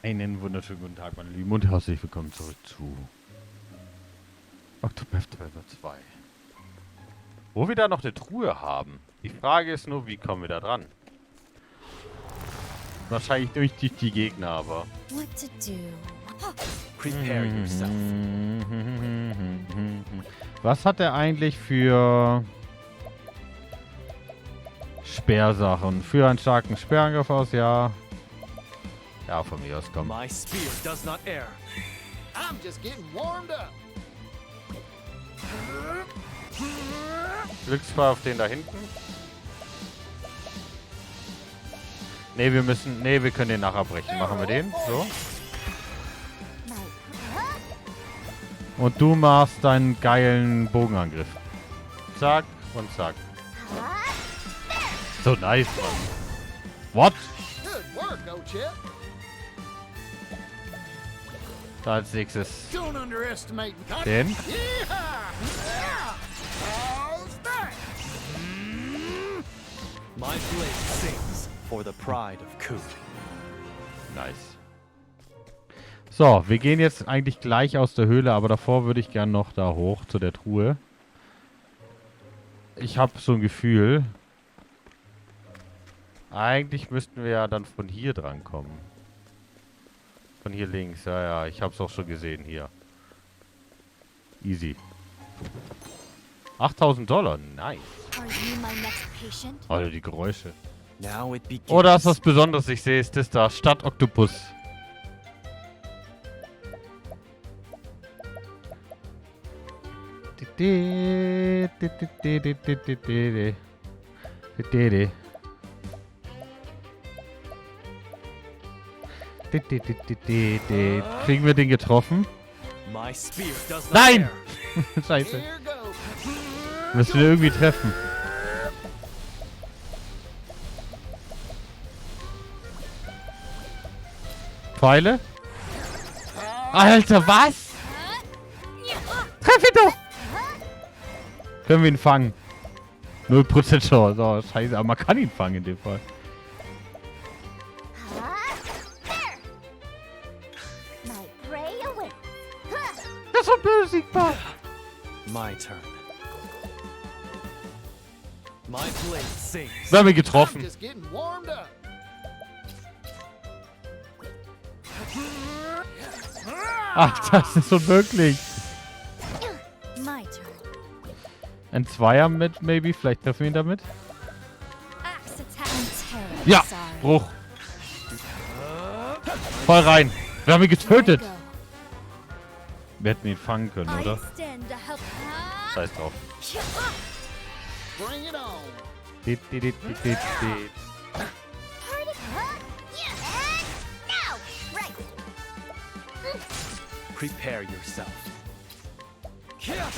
Einen wunderschönen guten Tag, meine Lieben, und herzlich willkommen zurück zu OCTOPATH TRAVLER 2. Wo wir da noch eine Truhe haben. Die Frage ist nur, wie kommen wir da dran? Wahrscheinlich durch die Gegner, aber... What to do? Prepare yourself. Was hat er eigentlich für Speersachen? Für einen starken Speerangriff aus, ja. Ja, von mir aus, komm. My spear does not err. I'm just getting warmed up. Glücksfall auf den da hinten. Ne, wir müssen... Ne, wir können den nachher brechen. Machen wir den. So. Und du machst deinen geilen Bogenangriff. Zack und zack. So nice, Mann. What? Good work, O-Chip. Da als nächstes Don't underestimate me. den. My blade sings for the pride of Coot. Nice. So, wir gehen jetzt eigentlich gleich aus der Höhle, aber davor würde ich gern noch da hoch zu der Truhe. Ich habe so ein Gefühl. Eigentlich müssten wir ja dann von hier dran kommen. Von hier links, ja, ja. Ich habe es auch schon gesehen hier. Easy. 8.000 $, nice. Are you my next patient? Alter, die Geräusche. Now it begins. Oh, da ist was Besonderes. Ich sehe es. Das da. Stadt-Oktopus. Kriegen wir den getroffen? My spear does not Nein! err. Scheiße. Here goes. Müssen wir irgendwie treffen. Pfeile? Alter, was? Treff ihn doch! Können wir ihn fangen? 0% Chance. Oh, scheiße, aber man kann ihn fangen in dem Fall. My prey awaits. Das ist unbesiegbar. My turn. My blade sings. Wir haben ihn I'm getroffen. just getting warmed up. Ach, das ist unmöglich. My turn. Ein Zweier mit, maybe. Vielleicht treffen wir ihn damit. Axe attack. I'm terribly Ja, sorry. Bruch. Voll rein. Wir haben ihn getötet. Go. Wir hätten ihn fangen können, I oder? stand to help. Scheiß drauf. Bring it on. Dit, dit, dit, dit, dit, dit. Now, right. Prepare yourself. Oh,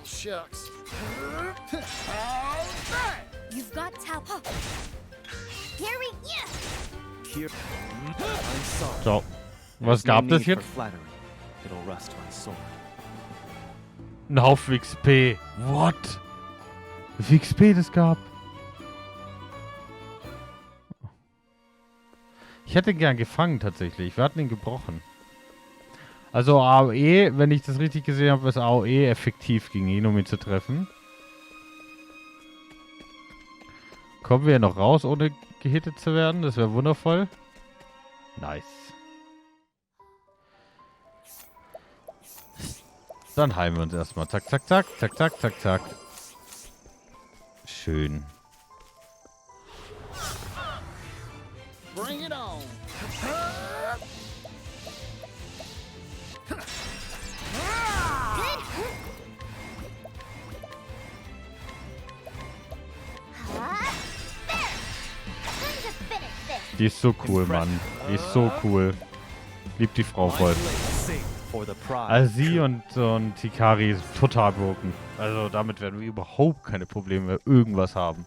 shucks. All right. You've got Tao. Here we Here. I'm sorry. So. Was There's no gab es need for jetzt? flattery. It'll rust my sword. Ein Haufen XP. What? Wie viel XP das gab? Ich hätte ihn gern gefangen, tatsächlich. Wir hatten ihn gebrochen. Also AOE, wenn ich das richtig gesehen habe, ist AOE effektiv gegen ihn, um ihn zu treffen. Kommen wir noch raus, ohne gehittet zu werden? Das wäre wundervoll. Nice. Dann heilen wir uns erstmal. Zack, zack, zack, zack, zack, zack, zack. Schön. Bring it on. Die ist so cool, Mann. Die ist so cool. Liebt die Frau My voll. blade sings for the pride Also of sie Coot. und Hikari ist total broken. Also damit werden wir überhaupt keine Probleme mehr irgendwas haben.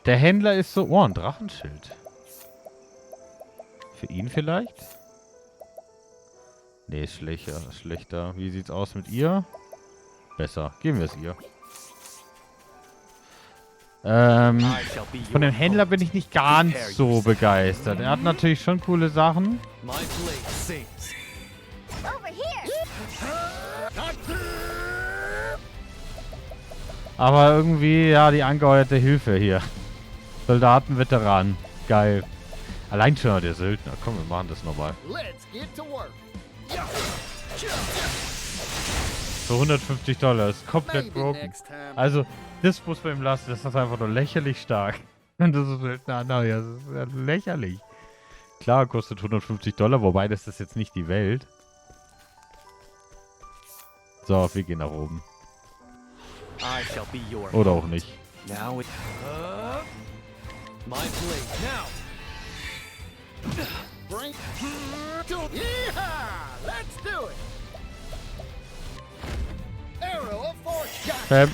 Der Händler ist so... Oh, ein Drachenschild. Für ihn vielleicht? Nee, ist schlechter. Schlechter. Wie sieht's aus mit ihr? Besser. Geben wir es ihr. Von dem Händler bin ich nicht ganz so begeistert. Er hat natürlich schon coole Sachen. My blade sings. Over here. Aber irgendwie, ja, die angeheuerte Hilfe hier. Soldaten, Veteranen. Geil. Allein schon der Söldner. Komm, wir machen das nochmal. Let's get to work. Für $150. Ist komplett Maybe broken. next time. Also, das muss man ihm lassen. Das ist einfach nur lächerlich stark. Und das ist Söldner, das ist ja lächerlich. Klar, kostet $150, wobei das ist jetzt nicht die Welt. So, wir gehen nach oben. I shall be your Oder auch nicht. Now it. My blade now. Bring. Yeehaw! Let's do it. Arrow of fortune.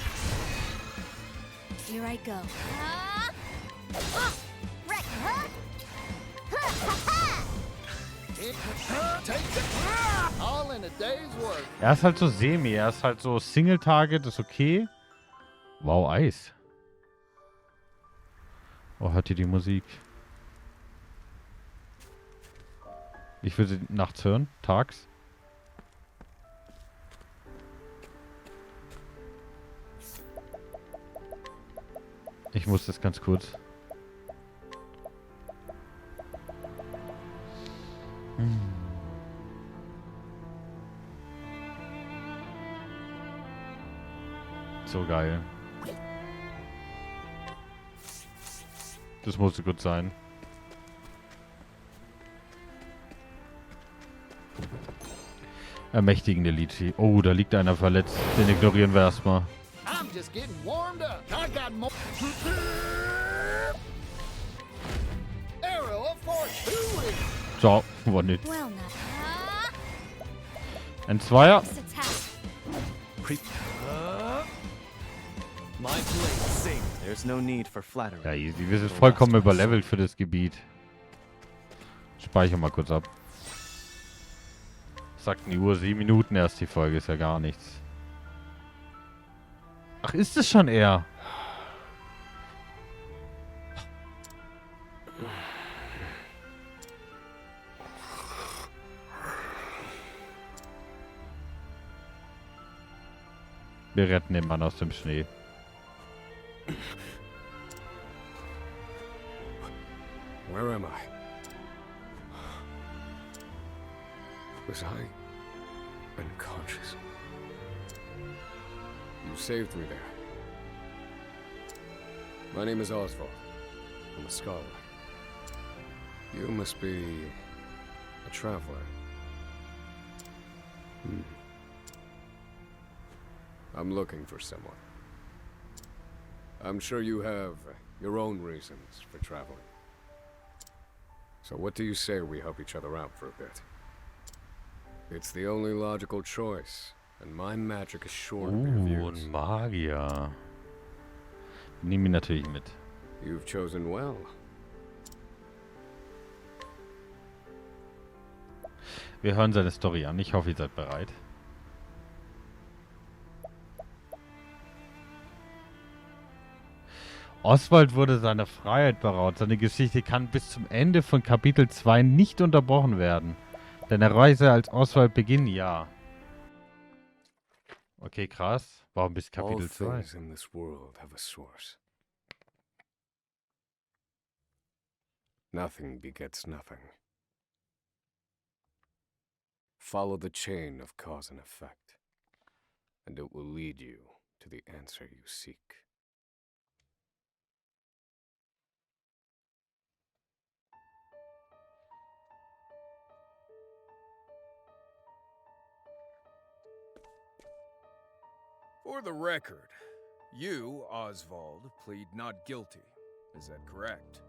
Here I go. Wreck, huh? Take it. All in a day's work. Er ist halt so semi. Er ist halt so Single-Target, ist okay. Wow, Eis. Oh, hört ihr die Musik? Ich will sie nachts hören, tags. Ich muss das ganz kurz. So geil. Das musste gut sein. Ermächtigende Lidschi. Oh, da liegt einer verletzt. Den ignorieren wir erstmal. I'm just getting warmed up. I got more. Arrow of fortune. So, war nicht. Well, not. Ein Zweier. Next attack. My blade sings. There's no need for flattery. Ja, easy. Wir sind vollkommen überlevelt für das Gebiet. Speicher mal kurz ab. Sagt die Uhr 7 Minuten erst die Folge. Ist ja gar nichts. Ach, ist es schon er? Wir retten den Mann aus dem Schnee. Where am I? Was I unconscious? You saved me there. My name is Oswald. I'm a scholar. You must be a traveler. I'm looking for someone. I'm sure you have your own reasons for traveling. So what do you say we help each other out for a bit? It's the only logical choice, and my magic is sure to be of use. Ein Magier. Nimm ihn natürlich mit. You've chosen well. Wir hören seine Story an. Ich hoffe, ihr seid bereit. Oswald wurde seiner Freiheit beraubt. Seine Geschichte kann bis zum Ende von Kapitel 2 nicht unterbrochen werden. Deine Reise als Oswald beginnt, ja. Okay, krass. Warum bis All Kapitel 2? things in this world have a source. Nothing begets nothing. Follow the chain of cause and effect, and it will lead you to the answer you seek. For the record, you, Oswald, plead not guilty. Is that correct?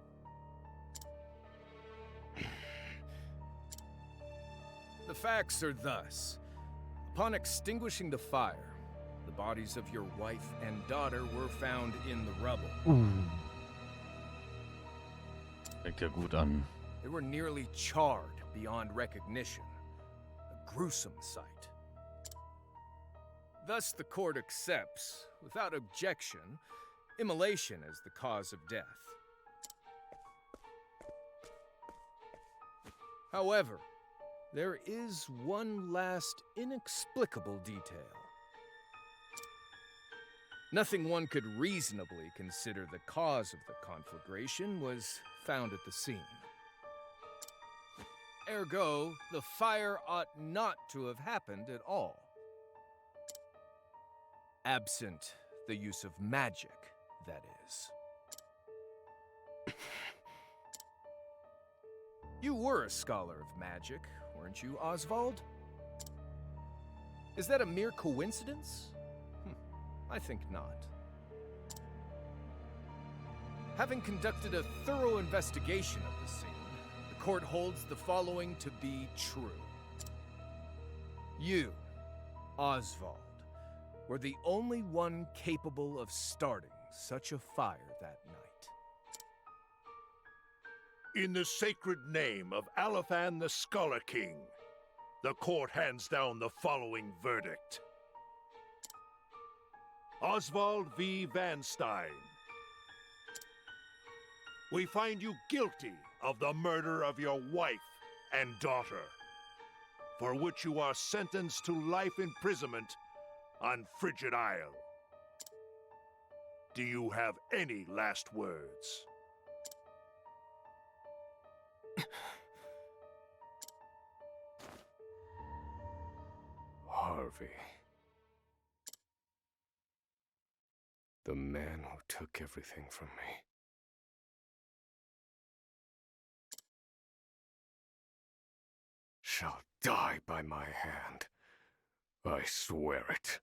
The facts are thus. Upon extinguishing the fire, the bodies of your wife and daughter were found in the rubble. Fängt ja gut an. They were nearly charred beyond recognition. A gruesome sight. Thus the court accepts, without objection, immolation as the cause of death. However, there is one last inexplicable detail. Nothing one could reasonably consider the cause of the conflagration was found at the scene. Ergo, the fire ought not to have happened at all. Absent the use of magic, that is. You were a scholar of magic, weren't you, Oswald? Is that a mere coincidence? I think not. Having conducted a thorough investigation of the scene, the court holds the following to be true. You, Oswald, were the only one capable of starting such a fire that night. In the sacred name of Alephan the Scholar King, the court hands down the following verdict. Oswald V. Van Stein. We find you guilty of the murder of your wife and daughter, for which you are sentenced to life imprisonment on Frigid Isle. Do you have any last words? Harvey. The man who took everything from me. Shall die by my hand. I swear it.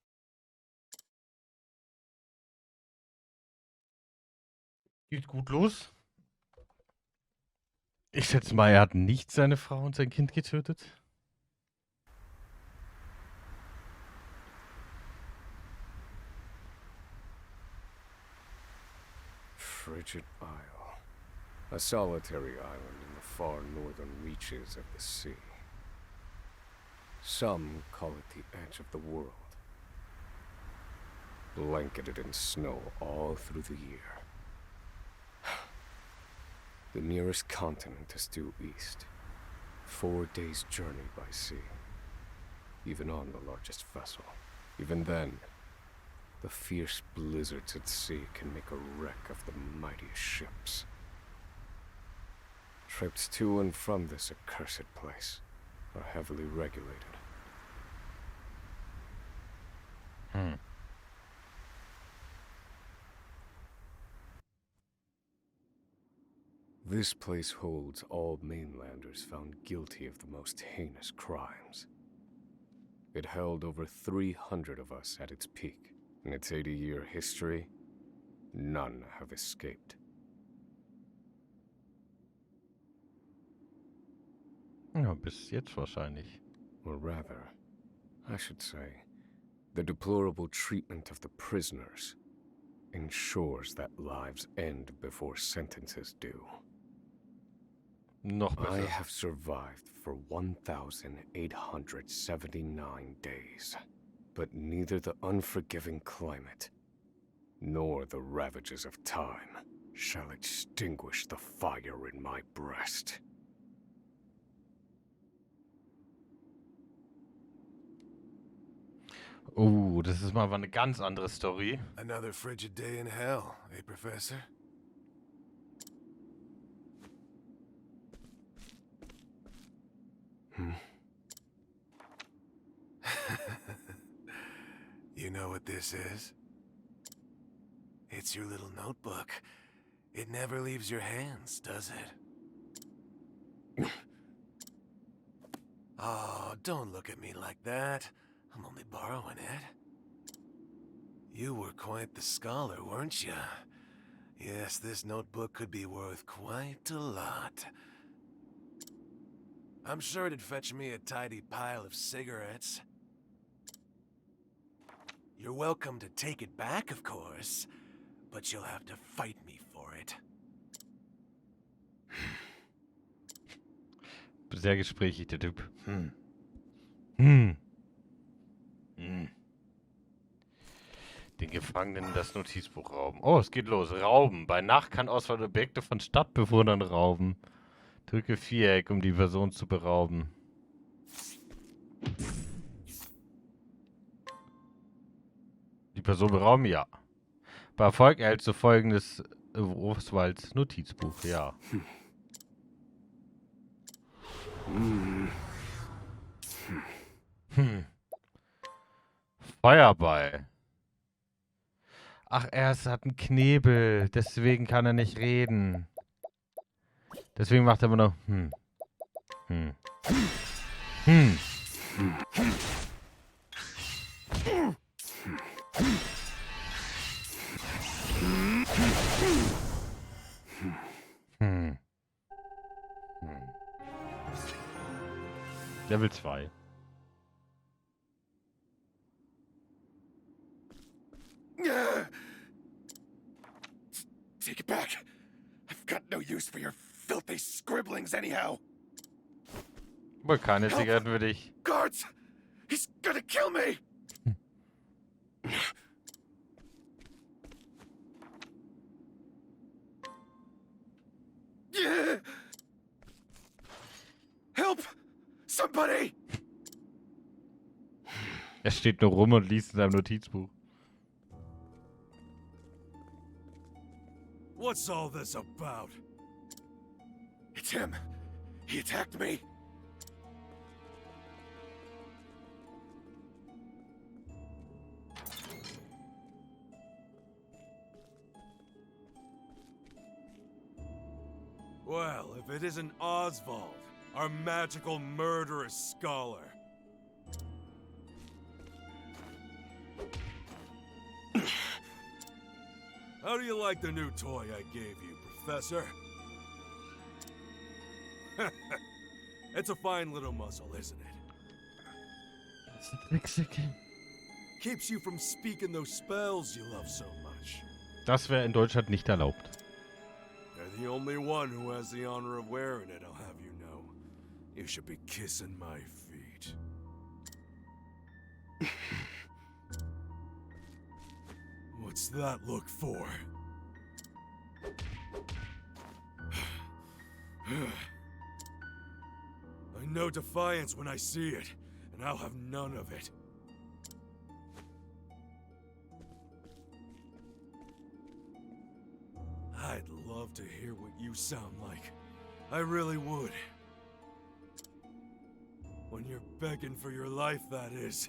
Geht gut los. Ich schätze mal, er hat nicht seine Frau und sein Kind getötet. Frigid Isle. A solitary island in the far northern reaches of the sea. Some call it the edge of the world. Blanketed in snow all through the year. The nearest continent is due east. 4 days' journey by sea. Even on the largest vessel. Even then, the fierce blizzards at sea can make a wreck of the mightiest ships. Trips to and from this accursed place are heavily regulated. This place holds all mainlanders found guilty of the most heinous crimes. It held over 300 of us at its peak. In its 80-year history, none have escaped. Ja, bis jetzt wahrscheinlich. Or rather, I should say, the deplorable treatment of the prisoners ensures that lives end before sentences do. Noch besser. I have survived for 1,879 days, but neither the unforgiving climate nor the ravages of time shall extinguish the fire in my breast. Oh, das ist mal eine ganz andere Story. Another frigid day in hell, eh, Professor? You know what this is? It's your little notebook. It never leaves your hands, does it? Oh, don't look at me like that. I'm only borrowing it. You were quite the scholar, weren't you? Yes, this notebook could be worth quite a lot. I'm sure it'd fetch me a tidy pile of cigarettes. You're welcome to take it back, of course, but you'll have to fight me for it. Sehr gesprächig, der Typ. Den Gefangenen das Notizbuch rauben. Oh, es geht los. Rauben. Bei Nacht kann Auswahl Objekte von Stadtbewohnern rauben. Drücke Viereck, um die Person zu berauben. Die Person berauben? Ja. Bei Erfolg erhältst du folgendes Oswalds Notizbuch. Ja. Feuerball. Ach, er hat einen Knebel. Deswegen kann er nicht reden. Deswegen macht er immer noch Level 2. Take it back. I've got no use for your filthy scribblings anyhow. Wohl keine Zigaretten für dich. Guards! He's gonna kill me! Help! Somebody! Er steht nur rum und liest in seinem Notizbuch. What's all this about? It's him. He attacked me. Well, if it isn't Oswald, our magical murderous scholar. How do you like the new toy I gave you, Professor? It's a fine little muzzle, isn't it? Keeps you from speaking those spells you love so much. Das wäre in Deutschland nicht erlaubt. You're the only one who has the honor of wearing it, I'll have you know. You should be kissing my feet. What's that look for? I know defiance when I see it, and I'll have none of it. I'd love to hear what you sound like. I really would. When you're begging for your life, that is.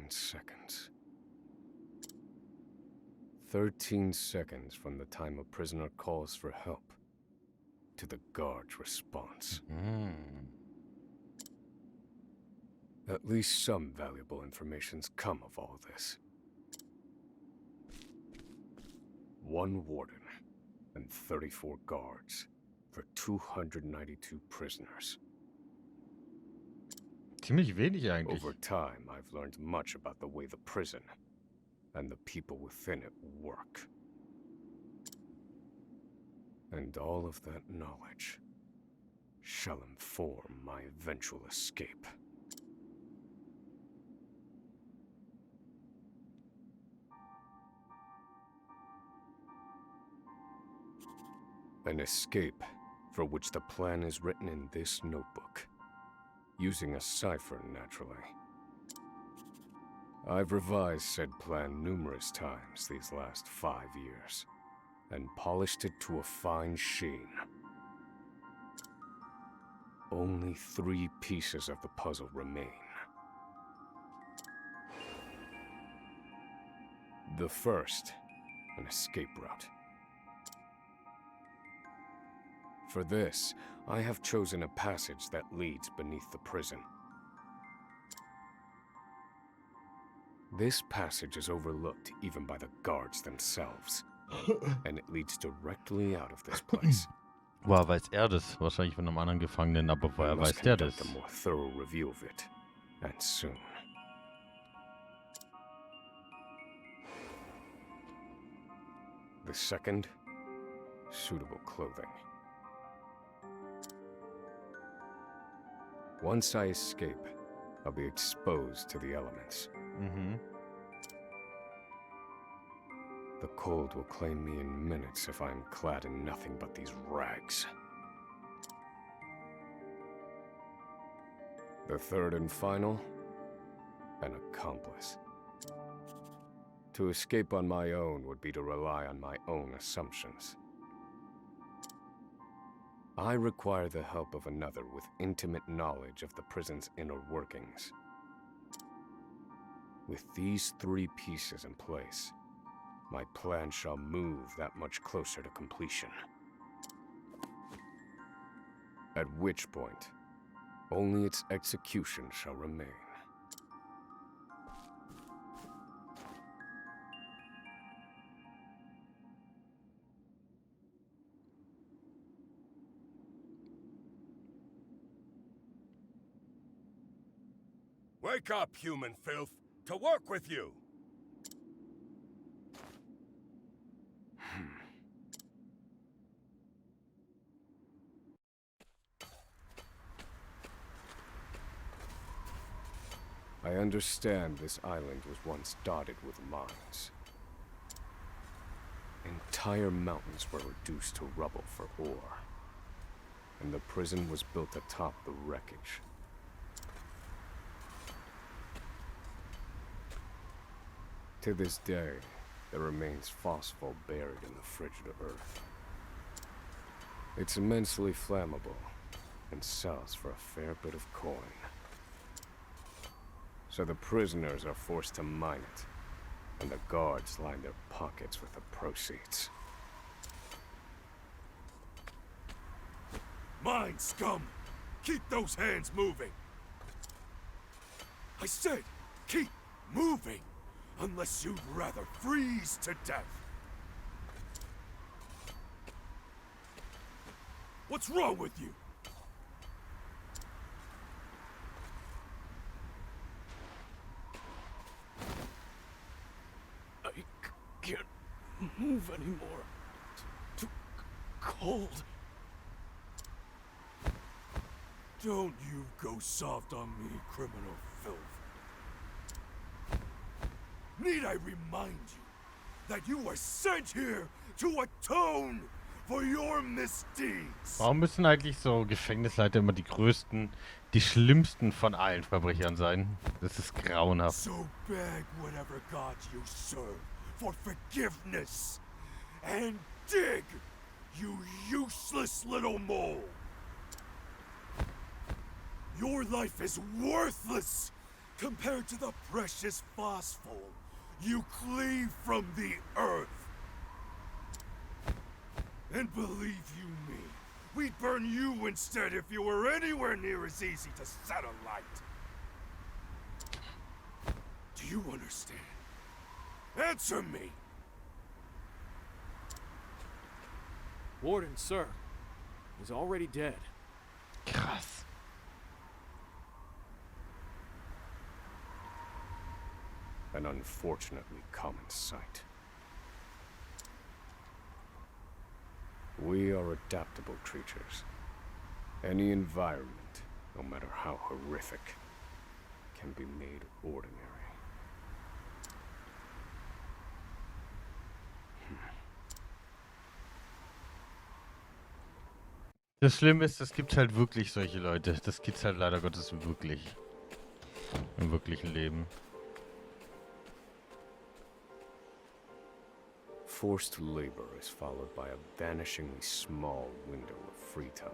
Seconds. 13 seconds from the time a prisoner calls for help to the guard's response. At least some valuable information's come of all this. 1 warden and 34 guards for 292 prisoners. Ziemlich wenig eigentlich. Over time, I've learned much about the way the prison and the people within it work. And all of that knowledge shall inform my eventual escape. An escape for which the plan is written in this notebook. Using a cipher, naturally. I've revised said plan numerous times these last 5 years, and polished it to a fine sheen. Only 3 pieces of the puzzle remain. The first, an escape route. For this, I have chosen a passage that leads beneath the prison. This passage is overlooked even by the guards themselves, and it leads directly out of this place. Woher weiß er das? Wahrscheinlich von einem anderen Gefangenen, aber woher weiß der das? A more thorough review of it And soon. The second, suitable clothing. Once I escape, I'll be exposed to the elements. Mhm. The cold will claim me in minutes if I'm clad in nothing but these rags. The third and final, an accomplice. To escape on my own would be to rely on my own assumptions. I require the help of another with intimate knowledge of the prison's inner workings. With these three pieces in place, my plan shall move that much closer to completion. At which point, only its execution shall remain. Wake up, human filth! To work with you! I understand this island was once dotted with mines. Entire mountains were reduced to rubble for ore, and the prison was built atop the wreckage. To this day, there remains phosphor buried in the frigid earth. It's immensely flammable, and sells for a fair bit of coin. So the prisoners are forced to mine it, and the guards line their pockets with the proceeds. Mine, scum! Keep those hands moving! I said, keep moving! Unless you'd rather freeze to death! What's wrong with you? I can't move anymore. Too cold. Don't you go soft on me, criminal filth. Need I remind you that you were sent here to atone for your misdeeds? Warum müssen eigentlich so Gefängnisleiter immer die größten, die schlimmsten von allen Verbrechern sein? Das ist grauenhaft. So beg whatever God you serve for forgiveness and dig, you useless little mole. Your life is worthless compared to the precious phosphor you cleave from the earth. And believe you me, we'd burn you instead if you were anywhere near as easy to set alight. Do you understand? Answer me! Warden, sir. He's already dead. Krass. An unfortunately common sight. We are adaptable creatures. Any environment, no matter how horrific, can be made ordinary. Das Schlimme ist, es gibt halt wirklich solche Leute. Das gibt's halt leider Gottes wirklich. Im wirklichen Leben. Forced labor is followed by a vanishingly small window of free time.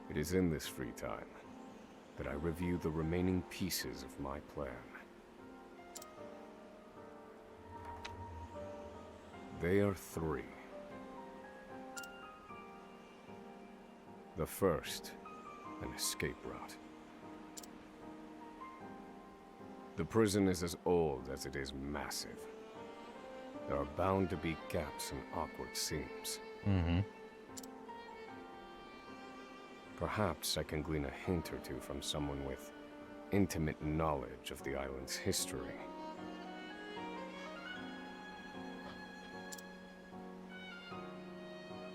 It is in this free time that I review the remaining pieces of my plan. They are three. The first, an escape route. The prison is as old as it is massive. There are bound to be gaps and awkward seams. Perhaps I can glean a hint or two from someone with intimate knowledge of the island's history.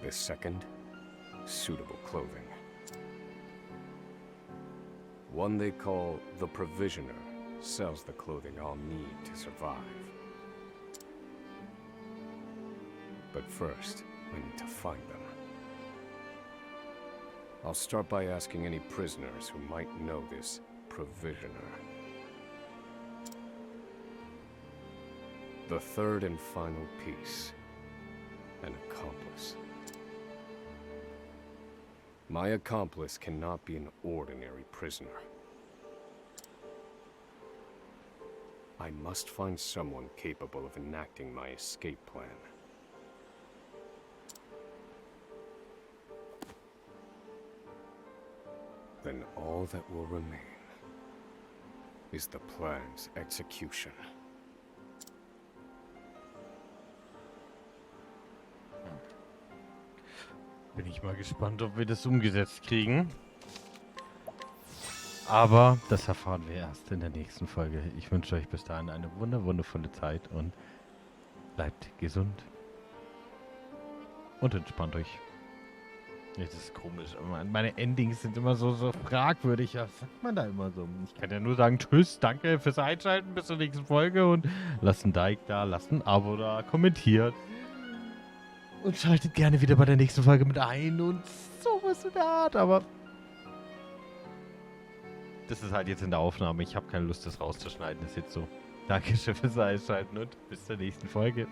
The second, suitable clothing. One they call the Provisioner sells the clothing I'll need to survive. But first, I need to find them. I'll start by asking any prisoners who might know this Provisioner. The third and final piece, an accomplice. My accomplice cannot be an ordinary prisoner. I must find someone capable of enacting my escape plan. Then all that will remain is the plan's execution. Bin ich mal gespannt, ob wir das umgesetzt kriegen. Aber das erfahren wir erst in der nächsten Folge. Ich wünsche euch bis dahin eine wundervolle Zeit und bleibt gesund. Und entspannt euch. Das ist komisch. Meine Endings sind immer so fragwürdig. Was sagt man da immer so? Ich kann ja nur sagen, tschüss, danke fürs Einschalten, bis zur nächsten Folge und lasst ein Like da, lasst ein Abo da, kommentiert. Und schaltet gerne wieder bei der nächsten Folge mit ein und sowas in der Art, aber das ist halt jetzt in der Aufnahme. Ich habe keine Lust, das rauszuschneiden. Das ist jetzt so. Dankeschön fürs Einschalten und bis zur nächsten Folge.